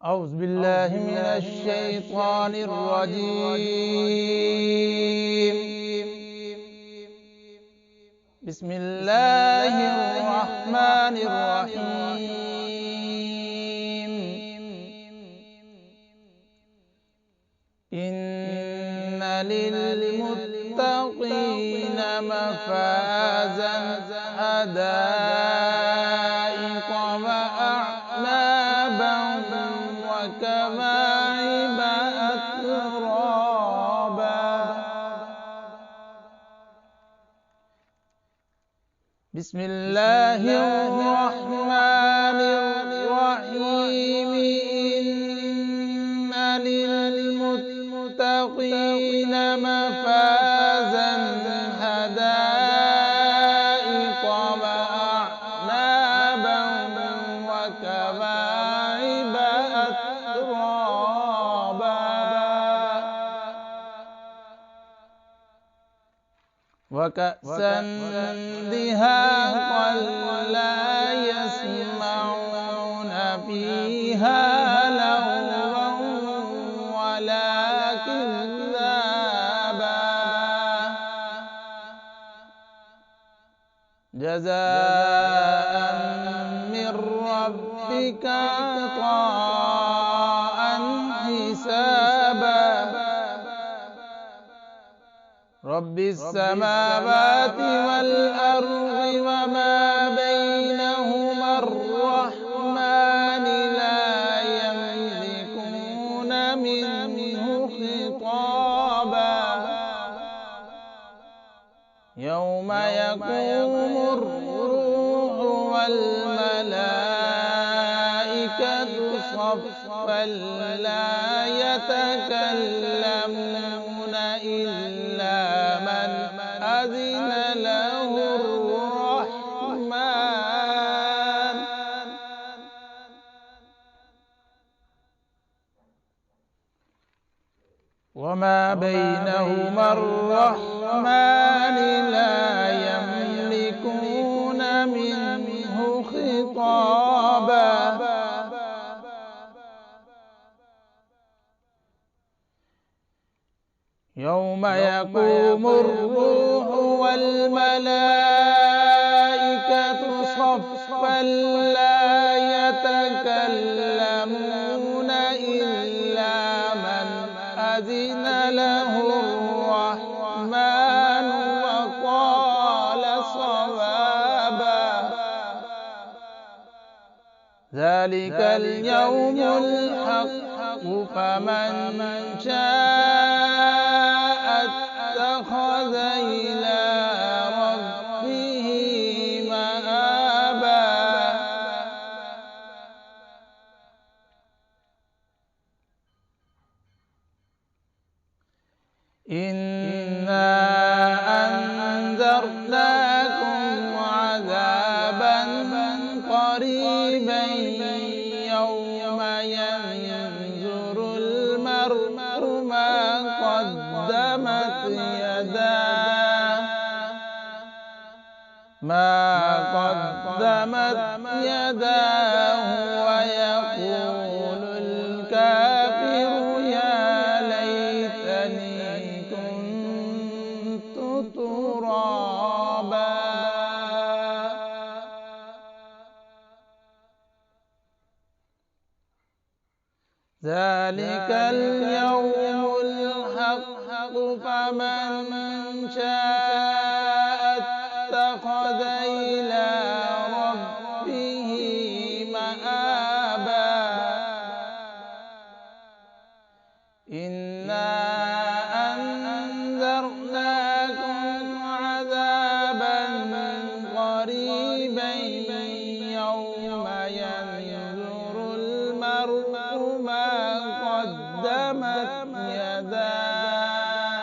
أعوذ بالله من الشيطان الرجيم. بسم الله الرحمن الرحيم. إن للمتقين مفازا حدائق وأعنابا وكواعب أترابا. بسم الله الرحمن الرحيم. إن للمتقين مفازا حدائق وأعنابا وكواعب أترابا. وكأسا دهاقا لا يسمعون فيها لغوا ولا كذابا. جزاء من ربك عطاء حسابا. رب السماوات والأرض وما بينهما الرحمن لا يملكون منه خطابا. يوم يقوم الروح والملائكة صفا لا يتكلمون إلا من أذن له الرحمن وما بينهما الرحمن لا يملكون منه خطابا. يوم يقوم الروح والملائكة صفا لا يتكلمون إلا من أذن له الرحمن وقال صوابا. ذلك اليوم الحق فمن شاء اتخذ إلى ربه مآبا. إنا أنذرناكم عذابا قريبا يوم ينظر المرء ما قدمت يداه ويقول الكافر يا ليتني كنت ترابا. ذلك اليوم الحق فمن شاء اتخذ إلى ربه مآبا. إنا أنذرناكم عذابا قريبا يوم ينظر المرء ما قدمت يداه